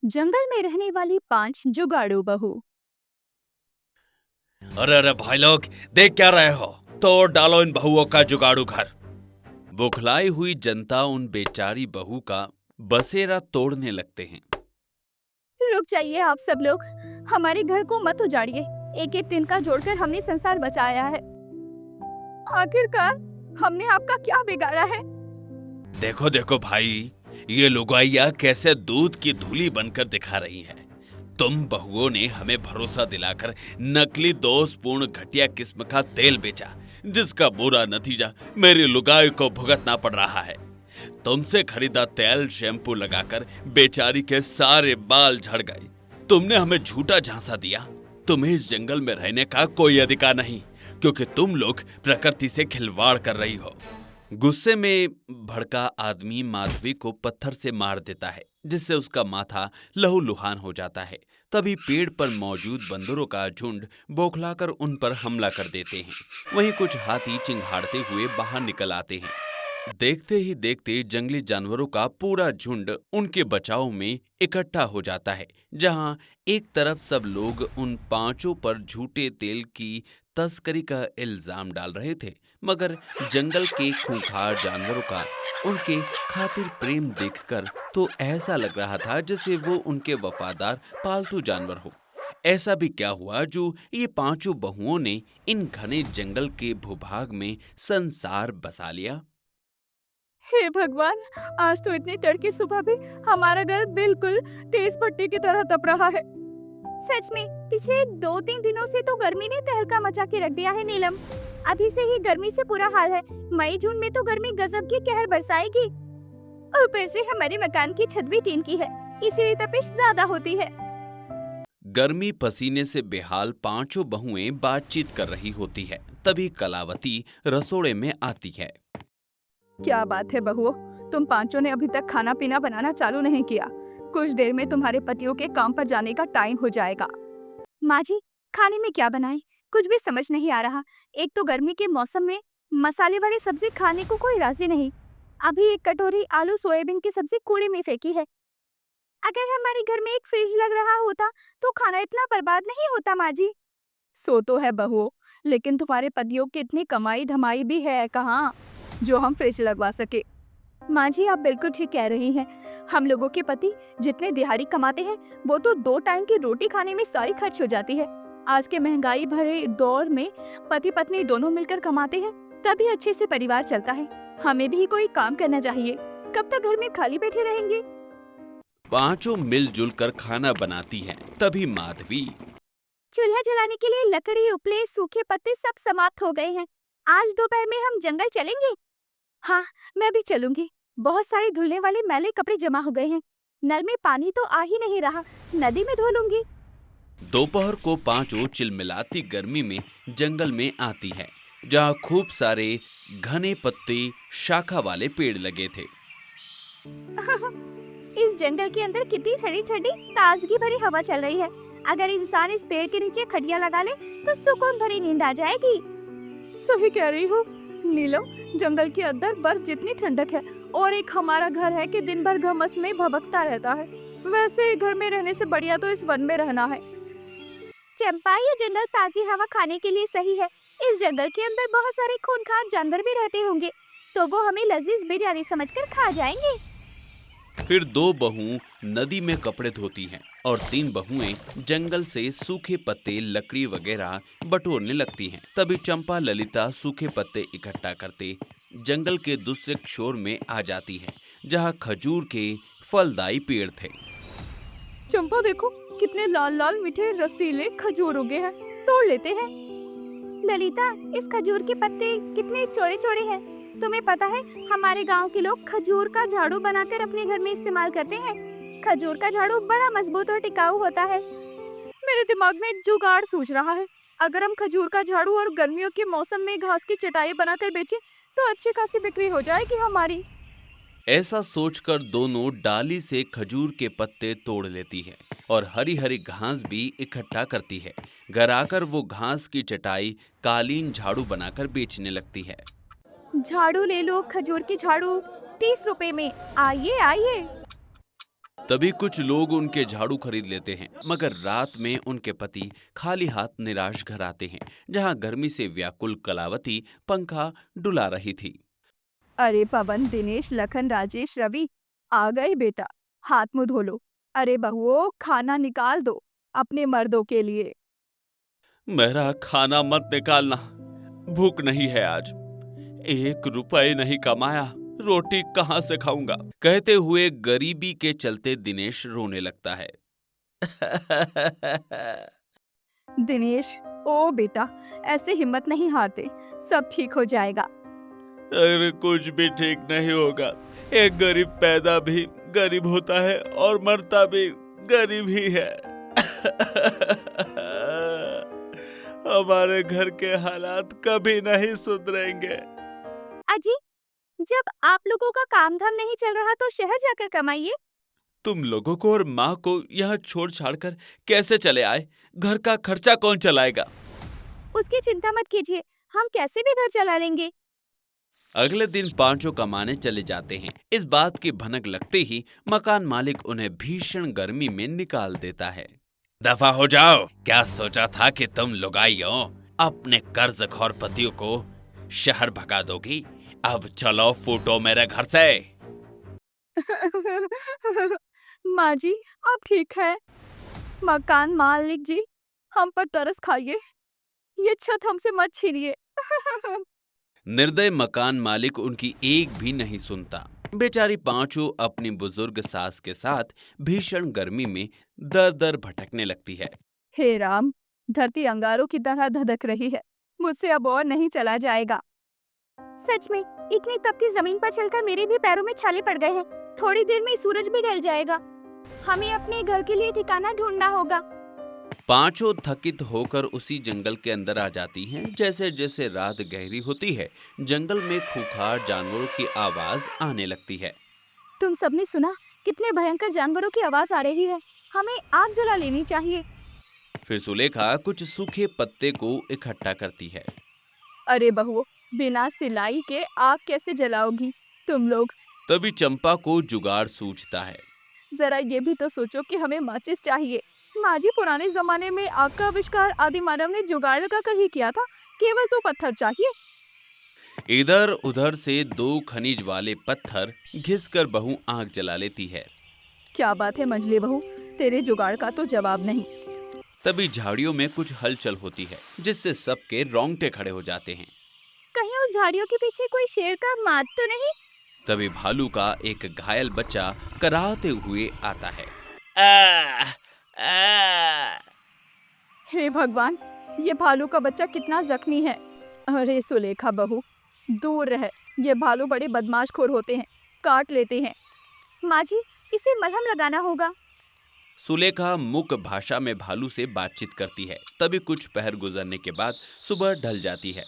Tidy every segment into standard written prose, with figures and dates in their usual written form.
जंगल में रहने वाली 5 जुगाड़ू बहू। अरे अरे भाई लोग, देख क्या रहे हो? तोड़ डालो इन बहुओं का जुगाड़ू घर। बुखलाई हुई जनता उन बेचारी बहू का बसेरा तोड़ने लगते हैं। रुक जाइए आप सब लोग, हमारे घर को मत उजाड़िए। एक एक दिन का जोड़कर हमने संसार बचाया है। आखिरकार हमने आपका क्या बिगाड़ा है? देखो देखो भाई, ये लुगाइयाँ कैसे दूध की धूली बनकर दिखा रही हैं। तुम बहुओं ने हमें भरोसा दिलाकर नकली दोषपूर्ण घटिया किस्म का तेल बेचा, जिसका बुरा नतीजा मेरी लुगाई को भुगतना पड़ रहा है। तुमसे खरीदा तेल शैम्पू लगाकर बेचारी के सारे बाल झड़ गए। तुमने हमें झूठा झांसा दिया। तुम्हें इस जंगल में रहने का कोई अधिकार नहीं, क्योंकि तुम लोग प्रकृति से खिलवाड़ कर रही हो। गुस्से में भड़का आदमी माधवी को पत्थर से मार देता है, जिससे उसका माथा लहूलुहान हो जाता है। तभी पेड़ पर मौजूद बंदरों का झुंड बौखलाकर उन पर हमला कर देते हैं। वहीं कुछ हाथी चिंघाड़ते हुए बाहर निकल आते हैं। देखते ही देखते जंगली जानवरों का पूरा झुंड उनके बचाव में इकट्ठा हो जाता है। जहां एक तरफ सब लोग उन पांचों पर झूठे तेल की तस्करी का इल्जाम डाल रहे थे, मगर जंगल के खूंखार जानवरों का उनके खातिर प्रेम देखकर तो ऐसा लग रहा था जैसे वो उनके वफादार पालतू जानवर हो। ऐसा भी क्या हुआ जो ये पांचों बहुओं ने इन घने जंगल के भूभाग में संसार बसा लिया? हे भगवान, आज तो इतनी तड़के सुबह भी हमारा घर बिल्कुल तेज पट्टी की तरह तप रहा है। सच में पिछले 2-3 दिनों से तो गर्मी ने तहलका मचा के रख दिया है नीलम। अभी से ही गर्मी से बुरा हाल है। मई जून में तो गर्मी गजब की कहर बरसाएगी। ऊपर से हमारे मकान की छत भी टीन की है, इसीलिए तपिश ज्यादा होती है। गर्मी पसीने से बेहाल पांचों बहुएं बातचीत कर रही होती है। तभी कलावती रसोड़े में आती है। क्या बात है बहुओं, तुम पांचों ने अभी तक खाना पीना बनाना चालू नहीं किया। कुछ देर में तुम्हारे पतियों के काम पर जाने का टाइम हो जाएगा। माँ जी, खाने में क्या बनाएं? कुछ भी समझ नहीं आ रहा। एक तो गर्मी के मौसम में मसाले वाली सब्जी खाने को कोई राजी नहीं। अभी एक कटोरी आलू सोयाबीन की सब्जी कूड़े में फेंकी है। अगर हमारे घर में एक फ्रिज लग रहा होता तो खाना इतना बर्बाद नहीं होता माँ जी। सो तो है बहुओं, लेकिन तुम्हारे पतियों की इतनी कमाई धमाई भी है कहाँ जो हम फ्रिज लगवा सके। माँ जी, आप बिल्कुल ठीक कह रही हैं। हम लोगों के पति जितने दिहाड़ी कमाते हैं वो तो 2 टाइम की रोटी खाने में सारी खर्च हो जाती है। आज के महंगाई भरे दौर में पति पत्नी दोनों मिलकर कमाते हैं, तभी अच्छे से परिवार चलता है। हमें भी कोई काम करना चाहिए। कब तक घर में खाली बैठे रहेंगे? पांचों मिलजुल कर खाना बनाती हैं। तभी माधवी, चूल्हा जलाने के लिए लकड़ी, उपले, सूखे पत्ते सब समाप्त हो गए हैं। आज दोपहर में हम जंगल चलेंगे। हाँ, मैं भी चलूंगी। बहुत सारे धुलने वाले मैले कपड़े जमा हो गए हैं। नल में पानी तो आ ही नहीं रहा, नदी में धो लूंगी। दोपहर को पांचों चिलमिलाती गर्मी में जंगल में आती है, जहां खूब सारे घने पत्ते शाखा वाले पेड़ लगे थे। इस जंगल के अंदर कितनी ठंडी ठंडी ताजगी भरी हवा चल रही है। अगर इंसान इस पेड़ के नीचे खटिया लगा ले तो सुकून भरी नींद आ जाएगी। सही कह रही हो नीलम, जंगल के अंदर बर्फ जितनी ठंडक है, और एक हमारा घर है कि दिन भर घमस में भभकता रहता है। वैसे घर में रहने से बढ़िया तो इस वन में रहना है। चंपा, ये जंगल ताजी हवा खाने के लिए सही है। इस जंगल के अंदर बहुत सारे खूंखार जानवर भी रहते होंगे, तो वो हमें लजीज बिरयानी समझकर खा जाएंगे। फिर 2 बहू नदी में कपड़े धोती हैं और 3 बहुएं जंगल से सूखे पत्ते, लकड़ी वगैरह बटोरने लगती हैं। तभी चंपा ललिता सूखे पत्ते इकट्ठा करते जंगल के दूसरे छोर में आ जाती है, जहां खजूर के फलदायी पेड़ थे। चंपा देखो, कितने लाल लाल मीठे रसीले खजूर उगे हैं, तोड़ लेते हैं। ललिता, इस खजूर के पत्ते कितने चौड़े चौड़े हैं। तुम्हें पता है, हमारे गांव के लोग खजूर का झाड़ू बनाकर अपने घर में इस्तेमाल करते हैं। खजूर का झाड़ू बड़ा मजबूत और टिकाऊ होता है। मेरे दिमाग में एक जुगाड़ सूझ रहा है। अगर हम खजूर का झाड़ू और गर्मियों के मौसम में घास की चटाई बनाकर बेचें तो अच्छी खासी बिक्री हो जाएगी हमारी। ऐसा सोचकर दोनों डाली से खजूर के पत्ते तोड़ लेती है और हरी हरी घास भी इकट्ठा करती है। घर आकर वो घास की चटाई, कालीन, झाड़ू बनाकर बेचने लगती है। झाड़ू ले लो, खजूर की झाड़ू 30 रुपए में। आइए आइए। तभी कुछ लोग उनके झाड़ू खरीद लेते हैं, मगर रात में उनके पति खाली हाथ निराश घर आते हैं, जहां गर्मी से व्याकुल कलावती पंखा डुला रही थी। अरे पवन, दिनेश, लखन, राजेश, रवि, आ गए बेटा। हाथ मुंह धो लो। अरे बहुओं, खाना निकाल दो अपने मर्दों के लिए। मेरा खाना मत निकालना, भूख नहीं है आज। 1 रुपए नहीं कमाया, रोटी कहाँ से खाऊंगा। कहते हुए गरीबी के चलते दिनेश रोने लगता है। दिनेश, ओ बेटा, ऐसे हिम्मत नहीं हारते, सब ठीक हो जाएगा। अरे कुछ भी ठीक नहीं होगा। एक गरीब पैदा भी गरीब होता है और मरता भी गरीब ही है। हमारे घर के हालात कभी नहीं सुधरेंगे। अजी, जब आप लोगों का काम धाम नहीं चल रहा तो शहर जाकर कमाइए। तुम लोगों को और माँ को यहाँ छोड़ छाड़ कर कैसे चले आए? घर का खर्चा कौन चलाएगा? उसकी चिंता मत कीजिए, हम कैसे भी घर चला लेंगे। अगले दिन पांचों कमाने चले जाते हैं। इस बात की भनक लगते ही मकान मालिक उन्हें भीषण गर्मी में निकाल देता है। दफा हो जाओ। क्या सोचा था कि तुम लुगाइयों अपने कर्जखोर पतियों को शहर भगा दोगी? अब चलो फूटो मेरे घर से। माँ जी, अब ठीक है। मकान मालिक जी, हम पर तरस खाइए, ये छत हमसे मत छीनिए। निर्दय मकान मालिक उनकी एक भी नहीं सुनता। बेचारी पांचों अपनी बुजुर्ग सास के साथ भीषण गर्मी में दर दर भटकने लगती है। हे राम, धरती अंगारों की तरह धधक रही है, मुझसे अब और नहीं चला जाएगा। सच में इतनी तपती जमीन पर चलकर मेरे भी पैरों में छाले पड़ गए हैं। थोड़ी देर में सूरज भी ढल जाएगा। हमें अपने घर के लिए ठिकाना ढूंढना होगा। पांचों थकित होकर उसी जंगल के अंदर आ जाती हैं। जैसे जैसे रात गहरी होती है, जंगल में खूंखार जानवरों की आवाज आने लगती है। तुम सबने सुना? कितने भयंकर जानवरों की आवाज आ रही है। हमें आग जला लेनी चाहिए। फिर सुलेखा कुछ सूखे पत्ते को इकट्ठा करती है। अरे बहुओं, बिना सिलाई के आग कैसे जलाओगी तुम लोग? तभी चंपा को जुगाड़ सूझता है। जरा ये भी तो सोचो कि हमें माचिस चाहिए। माँ जी, पुराने जमाने में आग का आविष्कार आदि मानव ने जुगाड़ लगा कर ही किया था। केवल तो पत्थर चाहिए। इधर उधर से 2 खनिज वाले पत्थर घिसकर बहू आग जला लेती है। क्या बात है मंजली बहू, तेरे जुगाड़ का तो जवाब नहीं। तभी झाड़ियों में कुछ हलचल होती है, जिससे सबके रोंगटे खड़े हो जाते हैं। कहीं उस झाड़ियों के पीछे कोई शेर का मात तो नहीं? तभी भालू का एक घायल बच्चा कराहते हुए आता है। आ, आ। हे भगवान, ये भालू का बच्चा कितना जख्मी है। अरे सुलेखा बहू, दूर रह, ये भालू बड़े बदमाशखोर होते हैं, काट लेते हैं। माँ जी, इसे मलहम लगाना होगा। सुलेखा मुक भाषा में भालू से बातचीत करती है। तभी कुछ पहर गुजरने के बाद सुबह ढल जाती है।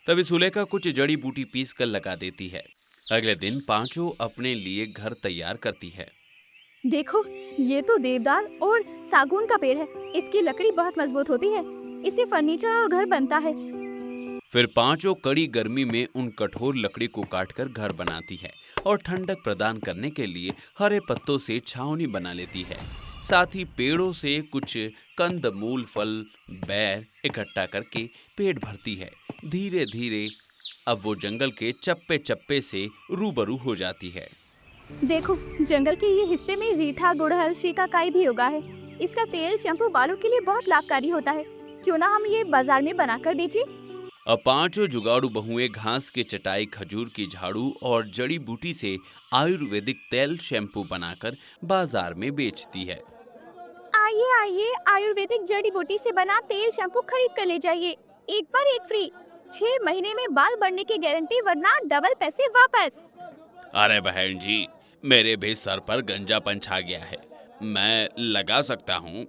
तभी सुलेखा कुछ जड़ी बूटी पीस कर लगा देती है। अगले दिन पांचों अपने लिए घर तैयार करती है। देखो, ये तो देवदार और सागौन का पेड़ है। इसकी लकड़ी बहुत मजबूत होती है, इससे फर्नीचर और घर बनता है। फिर पांचों कड़ी गर्मी में उन कठोर लकड़ी को काटकर घर बनाती है और ठंडक प्रदान करने के लिए हरे पत्तों से छावनी बना लेती है। साथ ही पेड़ों से कुछ कंद मूल फल बैर इकट्ठा करके पेट भरती है। धीरे धीरे अब वो जंगल के चप्पे चप्पे से रूबरू हो जाती है। देखो, जंगल के ये हिस्से में रीठा, गुड़हल, शिकाकाई भी उगा है। इसका तेल शैम्पू बालों के लिए बहुत लाभकारी होता है। क्यों ना हम ये बाजार में बनाकर बेचें? अब पांचों जुगाड़ू बहुएं घास के चटाई, खजूर की झाड़ू और जड़ी बूटी से आयुर्वेदिक तेल शैम्पू बनाकर बाजार में बेचती है। आइए आइए, आयुर्वेदिक जड़ी बूटी से बना तेल शैम्पू खरीद कर ले जाइए। एक पर एक फ्री। 6 महीने में बाल बढ़ने की गारंटी, वरना डबल पैसे वापस। अरे बहन जी, मेरे भी सर पर गंजापन छा गया है, मैं लगा सकता हूँ?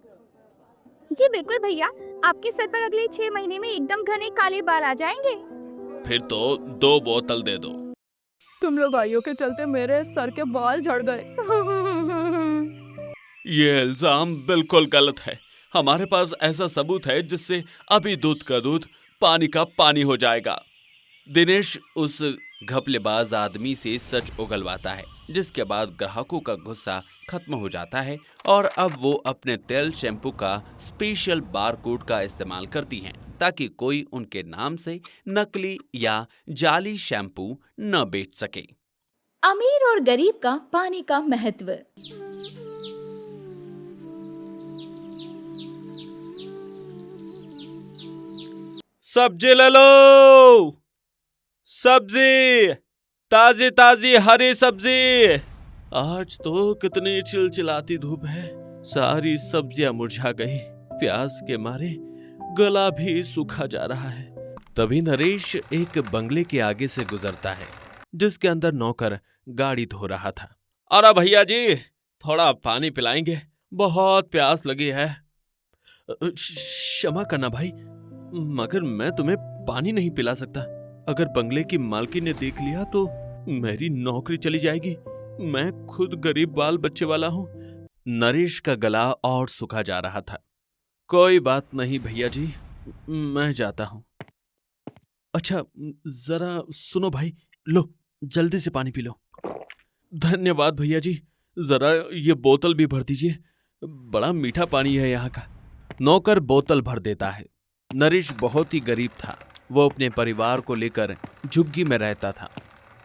जी बिल्कुल भैया, आपके सर पर अगले 6 महीने में एकदम घने काले बाल आ जाएंगे। फिर तो 2 बोतल दे दो। तुम लोग आइयों के चलते मेरे सर के बाल झड़ गए। ये इल्जाम बिल्कुल गलत है। हमारे पास ऐसा सबूत है जिससे अभी दूध का दूध, पानी का पानी हो जाएगा। दिनेश उस घपलेबाज आदमी से सच उगलवाता है, जिसके बाद ग्राहकों का गुस्सा खत्म हो जाता है और अब वो अपने तेल शैम्पू का स्पेशल बारकोड का इस्तेमाल करती हैं ताकि कोई उनके नाम से नकली या जाली शैम्पू न बेच सके। अमीर और गरीब का पानी का महत्व। सब्जी ले लो, सब्जी, ताजी ताजी हरी सब्जी। आज तो कितनी चिलचिलाती धूप है, सारी सब्जियां मुरझा गई। प्यास के मारे गला भी सूखा जा रहा है। तभी नरेश एक बंगले के आगे से गुजरता है, जिसके अंदर नौकर गाड़ी धो रहा था। अरे भैया जी, थोड़ा पानी पिलाएंगे, बहुत प्यास लगी है। क्षमा करना भाई, मगर मैं तुम्हें पानी नहीं पिला सकता। अगर बंगले की मालकिन ने देख लिया तो मेरी नौकरी चली जाएगी। मैं खुद गरीब बाल बच्चे वाला हूँ। नरेश का गला और सूखा जा रहा था। कोई बात नहीं भैया जी, मैं जाता हूँ। अच्छा जरा सुनो भाई, लो जल्दी से पानी पी लो। धन्यवाद भैया जी, जरा ये बोतल भी भर दीजिए, बड़ा मीठा पानी है यहाँ का। नौकर बोतल भर देता है। नरेश बहुत ही गरीब था। वो अपने परिवार को लेकर झुग्गी में रहता था,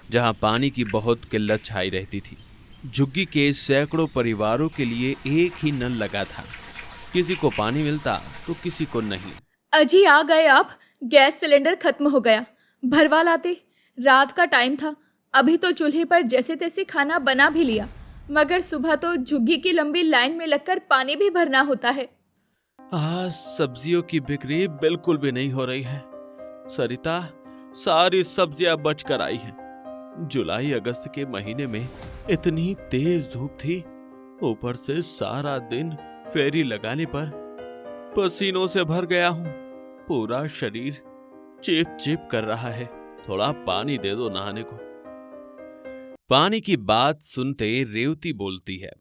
जहाँ पानी की बहुत किल्लत छाई रहती थी। झुग्गी के सैकड़ों परिवारों के लिए एक ही नल लगा था। किसी को पानी मिलता तो किसी को नहीं। अजी आ गए आप, गैस सिलेंडर खत्म हो गया, भरवा लाते। रात का टाइम था, अभी तो चूल्हे पर जैसे तैसे खाना बना भी लिया, मगर सुबह तो झुग्गी की लंबी लाइन में लगकर पानी भी भरना होता है। आज सब्जियों की बिक्री बिल्कुल भी नहीं हो रही है। सरिता, सारी सब्जियां बच कर आई हैं। जुलाई अगस्त के महीने में इतनी तेज धूप थी, ऊपर से सारा दिन फेरी लगाने पर पसीनों से भर गया हूँ। पूरा शरीर चिप चिप कर रहा है। थोड़ा पानी दे दो नहाने को। पानी की बात सुनते रेवती बोलती है,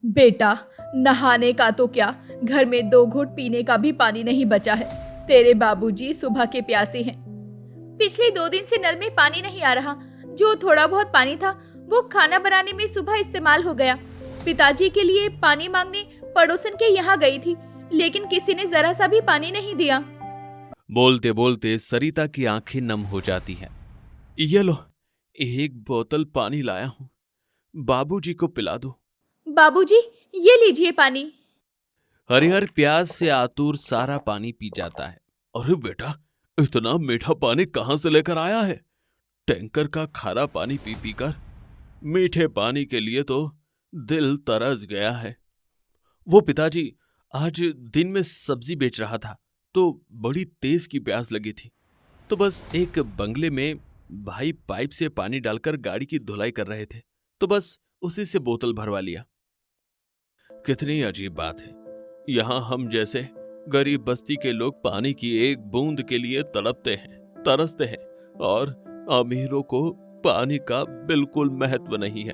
बेटा नहाने का तो क्या, घर में 2 घूंट पीने का भी पानी नहीं बचा है। तेरे बाबूजी सुबह के प्यासे हैं। पिछले 2 दिन से नल में पानी नहीं आ रहा। जो थोड़ा बहुत पानी था वो खाना बनाने में सुबह इस्तेमाल हो गया। पिताजी के लिए पानी मांगने पड़ोसन के यहाँ गई थी, लेकिन किसी ने जरा सा भी पानी नहीं दिया। बोलते बोलते सरिता की आंखें नम हो जाती हैं। ये लो, एक बोतल पानी लाया हूँ, बाबूजी को पिला दो। बाबूजी ये लीजिए पानी। हरिहर प्यास से आतुर सारा पानी पी जाता है। अरे बेटा, इतना मीठा पानी कहाँ से लेकर आया है? टैंकर का खारा पानी पी पी कर मीठे पानी के लिए तो दिल तरस गया है। वो पिताजी आज दिन में सब्जी बेच रहा था तो बड़ी तेज की प्यास लगी थी, तो बस एक बंगले में भाई पाइप से पानी डालकर गाड़ी की धुलाई कर रहे थे, तो बस उसी से बोतल भरवा लिया। कितनी अजीब बात है, यहाँ हम जैसे गरीब बस्ती के लोग पानी की एक बूंद के लिए तड़पते हैं, तरसते हैं, और अमीरों को पानी का बिल्कुल महत्व नहीं है।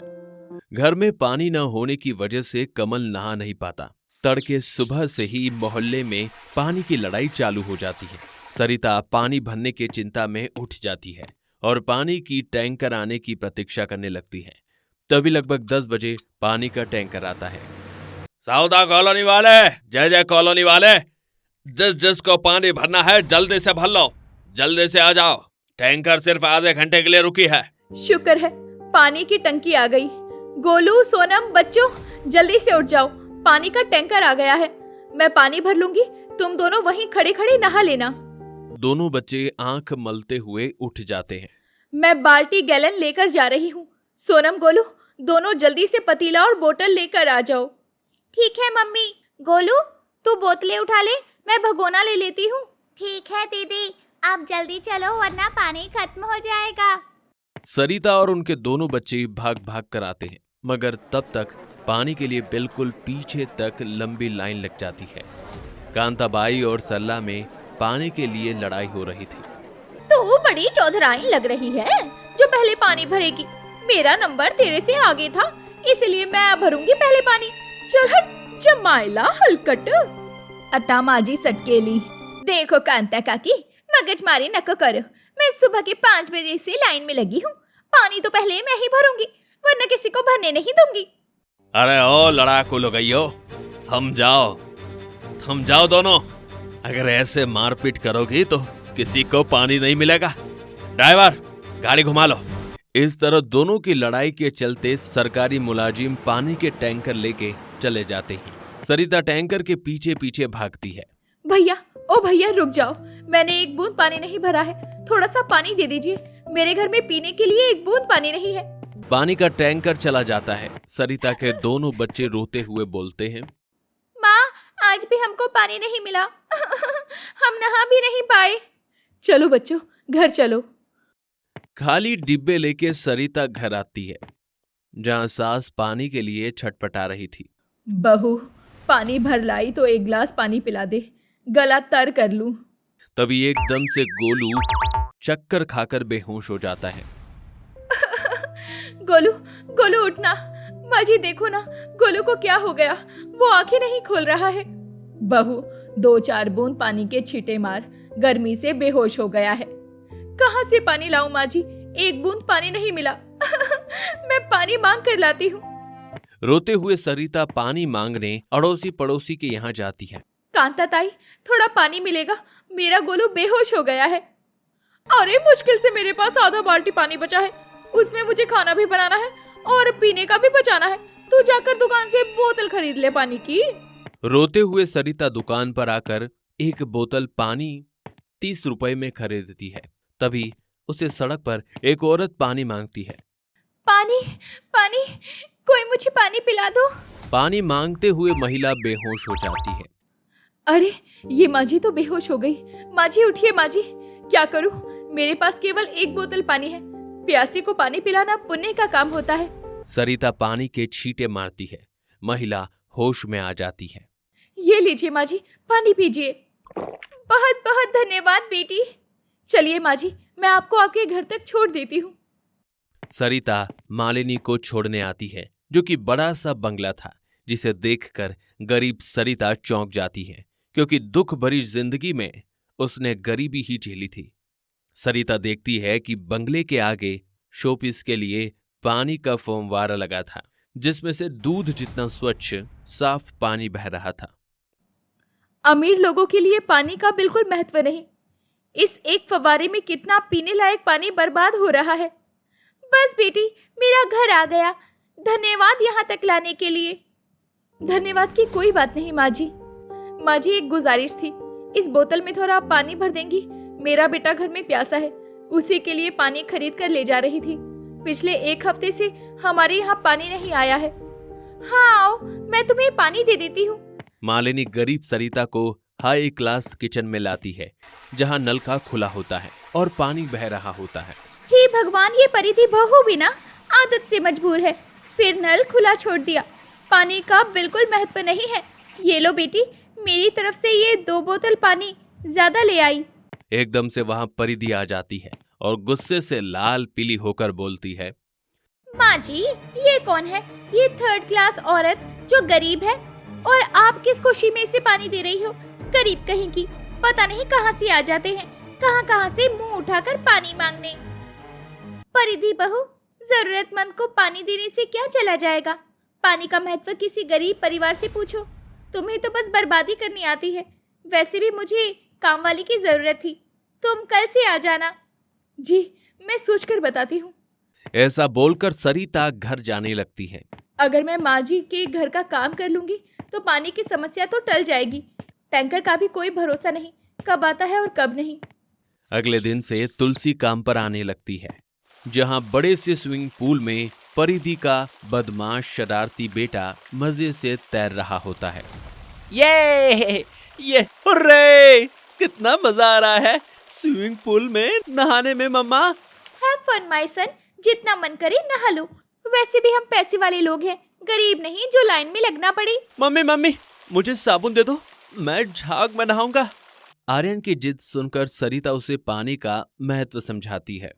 घर में पानी न होने की वजह से कमल नहा नहीं पाता। तड़के सुबह से ही मोहल्ले में पानी की लड़ाई चालू हो जाती है। सरिता पानी भरने की चिंता में उठ जाती है और पानी की टैंकर आने की प्रतीक्षा करने लगती है। तभी लगभग 10 बजे पानी का टैंकर आता है। सौदा कॉलोनी वाले, जय जय कॉलोनी वाले, जिसको पानी भरना है जल्दी से भर लो, जल्दी से आ जाओ, टैंकर सिर्फ आधे घंटे के लिए रुकी है। शुक्र है पानी की टंकी आ गई। गोलू, सोनम, बच्चों जल्दी से उठ जाओ, पानी का टैंकर आ गया है। मैं पानी भर लूंगी, तुम दोनों वहीं खड़े खड़े नहा लेना। दोनों बच्चे आंख मलते हुए उठ जाते हैं। मैं बाल्टी गैलन लेकर जा रही हूँ। सोनम, गोलू दोनों जल्दी से पतीला और बोतल लेकर आ जाओ। ठीक है मम्मी। गोलू तू बोतलें उठा ले, मैं भगोना ले लेती हूँ। ठीक है दीदी, आप जल्दी चलो वरना पानी खत्म हो जाएगा। सरिता और उनके दोनों बच्चे भाग भाग कर आते हैं, मगर तब तक पानी के लिए बिल्कुल पीछे तक लंबी लाइन लग जाती है। कांताबाई और सरला में पानी के लिए लड़ाई हो रही थी। तू बड़ी चौधराई लग रही है जो पहले पानी भरेगी। मेरा नंबर तेरे से आगे था, इसलिए मैं भरूंगी पहले पानी। चल हट जमाइला हलकट। अता माजी सटकेली। देखो कांता काकी, मगजमारी नको करो, मैं सुबह के 5 बजे से लाइन में लगी हूँ। पानी तो पहले मैं ही भरूंगी, वरना किसी को भरने नहीं दूंगी। अरे ओ लड़ाकू लोगइयो, थम जाओ दोनों। अगर ऐसे मारपीट करोगी तो किसी को पानी नहीं मिलेगा। ड्राइवर, गाड़ी घुमा लो। इस तरह दोनों की लड़ाई के चलते सरकारी मुलाजिम पानी के टैंकर लेके चले जाते हैं। सरिता टैंकर के पीछे पीछे भागती है। भैया, ओ भैया रुक जाओ, मैंने एक बूंद पानी नहीं भरा है, थोड़ा सा पानी दे दीजिए, मेरे घर में पीने के लिए एक बूंद पानी नहीं है। पानी का टैंकर चला जाता है। सरिता के दोनों बच्चे रोते हुए बोलते हैं, माँ, आज भी हमको पानी नहीं मिला। हम नहा भी नहीं पाए। चलो बच्चों, घर चलो। खाली डिब्बे लेके सरिता घर आती है, जहां सास पानी के लिए छटपटा रही थी। बहू, पानी भर लाई तो एक गिलास पानी पिला दे, गला तर कर लूं। तभी एकदम से गोलू चक्कर खाकर बेहोश हो जाता है। गोलू, गोलू उठना। माँ जी देखो ना, गोलू को क्या हो गया, वो आंखें नहीं खोल रहा है। बहू, 2-4 बूंद पानी के छींटे मार, गर्मी से बेहोश हो गया है। कहाँ से पानी लाऊं माँ जी, एक बूंद पानी नहीं मिला। मैं पानी मांग कर लाती हूँ। रोते हुए सरिता पानी मांगने अड़ोसी पड़ोसी के यहाँ जाती है। कांता ताई, थोड़ा पानी मिलेगा, मेरा गोलू बेहोश हो गया है। अरे मुश्किल से मेरे पास आधा बाल्टी पानी बचा है, उसमें मुझे खाना भी बनाना है और पीने का भी बचाना है। तू जाकर दुकान से बोतल खरीद ले पानी की। रोते हुए सरिता दुकान पर आकर एक बोतल पानी 30 रुपए में खरीदती है। तभी उसे सड़क पर एक औरत पानी मांगती है। पानी, पानी, कोई मुझे पानी पिला दो। पानी मांगते हुए महिला बेहोश हो जाती है। अरे ये माँ जी तो बेहोश हो गई। माँ जी उठिए माँ जी, क्या करूं, मेरे पास केवल एक बोतल पानी है। प्यासी को पानी पिलाना पुण्य का काम होता है। सरिता पानी के छींटे मारती है। महिला होश में आ जाती है। ये लीजिए माँ जी, पानी पीजिए। बहुत बहुत धन्यवाद बेटी। चलिए माँ जी, मैं आपको आपके घर तक छोड़ देती हूँ। सरिता मालिनी को छोड़ने आती है, जो कि बड़ा सा बंगला था, जिसे देखकर गरीब सरिता चौंक जाती है, क्योंकि दुख भरी जिंदगी में उसने गरीबी ही झेली थी। सरिता देखती है कि बंगले के आगे शोपीस के लिए पानी का फव्वारा लगा था, जिसमें से दूध जितना स्वच्छ साफ पानी बह रहा था। अमीर लोगों के लिए पानी का बिल्कुल महत्व नहीं। इस एक फव्वारे में कितना पीने लायक पानी बर्बाद हो रहा है। बस बेटी, मेरा घर आ गया। धन्यवाद यहाँ तक लाने के लिए। धन्यवाद की कोई बात नहीं माँ जी। माँ जी एक गुजारिश थी, इस बोतल में थोड़ा आप पानी भर देंगी? मेरा बेटा घर में प्यासा है, उसी के लिए पानी खरीद कर ले जा रही थी। पिछले 1 हफ्ते से हमारे यहाँ पानी नहीं आया है। हाँ आओ, मैं तुम्हें पानी दे देती हूँ। मालिनी गरीब सरिता को हाई क्लास किचन में लाती है, जहाँ नल का खुला होता है और पानी बह रहा होता है। हे भगवान, ये परिधि बहू भी ना आदत से मजबूर है, फिर नल खुला छोड़ दिया। पानी का बिल्कुल महत्व नहीं है। ये लो बेटी, मेरी तरफ से ये 2 बोतल पानी ज्यादा ले आई। एकदम से वहां परिधि आ जाती है और गुस्से से लाल पीली होकर बोलती है, माँ जी ये कौन है? ये 3rd क्लास औरत जो गरीब है, और आप किस खुशी में इसे पानी दे रही हो? गरीब कहीं की, पता नहीं कहाँ से आ जाते हैं, कहाँ से मुंह उठाकर पानी मांगने। परिधि बहू, जरूरतमंद को पानी देने से क्या चला जाएगा? पानी का महत्व किसी गरीब परिवार से पूछो। तुम्हें तो बस बर्बादी करनी आती है। वैसे भी मुझे काम वाली की जरूरत थी, तुम कल से आ जाना। जी, मैं सोचकर बताती हूँ। ऐसा बोलकर सरिता घर जाने लगती है। अगर मैं माँ जी के घर का काम कर लूंगी तो पानी की समस्या तो टल जाएगी। टैंकर का भी कोई भरोसा नहीं, कब आता है और कब नहीं। अगले दिन से तुलसी काम पर आने लगती है, जहां बड़े से स्विमिंग पूल में परिधि का बदमाश शरारती बेटा मजे से तैर रहा होता है। ये हुर्रे! कितना मजा आ रहा है स्विमिंग पूल में नहाने में मम्मा। हैव फन माय सन, जितना मन करे नहा लो। वैसे भी हम पैसे वाले लोग हैं, गरीब नहीं जो लाइन में लगना पड़े। मम्मी मुझे साबुन दे दो, मैं झाग में नहाऊंगा। आर्यन की जिद सुनकर सरिता उसे पानी का महत्व समझाती है।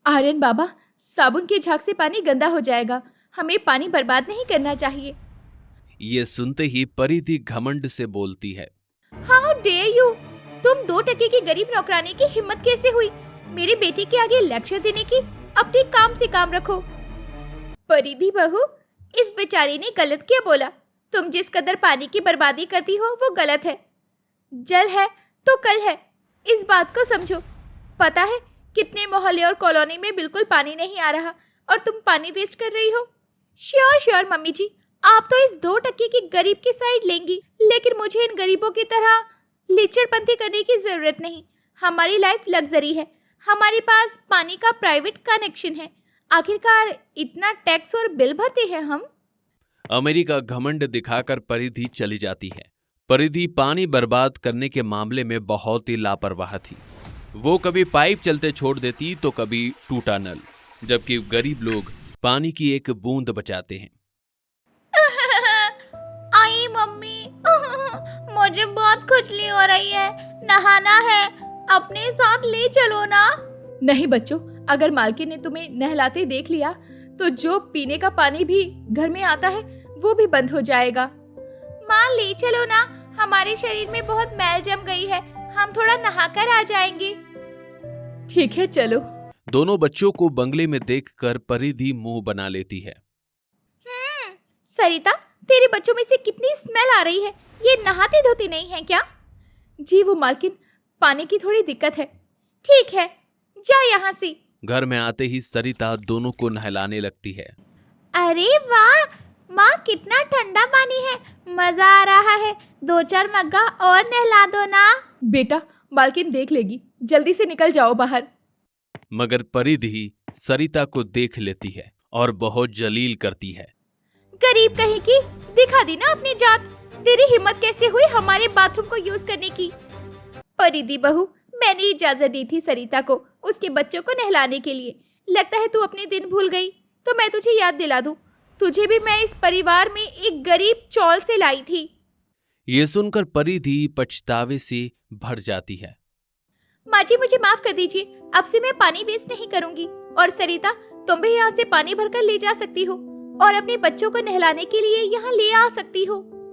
आर्यन बाबा, साबुन के झाग से पानी गंदा हो जाएगा, हमें पानी बर्बाद नहीं करना चाहिए। ये सुनते ही परिधि घमंड से बोलती है, हाउ डेयर यू! तुम 2 टके की गरीब नौकरानी की हिम्मत कैसे हुई? मेरी बेटी के आगे लेक्चर देने की, अपने काम से काम रखो। परिधि बहू, इस बेचारी ने गलत क्या बोला? तुम जिस कदर पानी की बर्बादी करती हो वो गलत है। जल है तो कल है, इस बात को समझो। पता है कितने मोहल्ले और कॉलोनी में बिल्कुल पानी नहीं आ रहा और तुम पानी वेस्ट कर रही हो। श्योर श्योर मम्मी जी, आप तो इस 2 टके की गरीब की साइड लेंगी, लेकिन मुझे इन गरीबों की तरह लिचड़पंथी करने की जरूरत नहीं। हमारी लाइफ लग्जरी है, हमारे पास पानी का प्राइवेट कनेक्शन है। आखिरकार इतना टैक्स और बिल भरते हैं हम। अमेरी का घमंड दिखाकर परिधि चली जाती है। परिधि पानी बर्बाद करने के मामले में बहुत ही लापरवाह थी। वो कभी पाइप चलते छोड़ देती तो कभी टूटा नल, जबकि गरीब लोग पानी की एक बूंद बचाते हैं। आई मम्मी, मुझे बहुत खुजली हो रही है, नहाना है, अपने साथ ले चलो ना। नहीं बच्चों, अगर मालकिन ने तुम्हें नहलाते देख लिया तो जो पीने का पानी भी घर में आता है वो भी बंद हो जाएगा। माँ ले चलो ना, हमारे शरीर में बहुत मैल जम गई है, हम थोड़ा नहाकर आ जाएंगे। ठीक है चलो। दोनों बच्चों को बंगले में देखकर परिधि मुंह बना लेती है। सरिता, तेरे बच्चों में से कितनी स्मेल आ रही है, ये नहाते धोते नहीं है क्या? जी वो मालकिन, पानी की थोड़ी दिक्कत है। ठीक है, जा यहाँ से। घर में आते ही सरिता दोनों को नहलाने लगती है। अरे वाह माँ, कितना ठंडा पानी है, मजा आ रहा है। 2-4 मग्गा और नहला दो ना। बेटा, मालकिन देख लेगी, जल्दी से निकल जाओ बाहर। मगर परिधि सरिता को देख लेती है और बहुत जलील करती है। गरीब कहीं की, दिखा दी ना अपनी जात। तेरी हिम्मत कैसे हुई हमारे बाथरूम को यूज करने की? परिधि बहू, मैंने इजाजत दी थी सरिता को उसके बच्चों को नहलाने के लिए। लगता है तू अपने दिन भूल गई, तो मैं तुझे याद दिला दूं। तुझे भी मैं इस परिवार में एक गरीब चौल से लाई थी। ये सुनकर परिधि पछतावे से भर जाती है। माँ जी, मुझे माफ कर दीजिए, अब से मैं पानी वेस्ट नहीं करूंगी। और सरिता, तुम भी यहाँ से पानी भरकर ले जा सकती हो और अपने बच्चों को नहलाने के लिए यहाँ ले आ सकती हो।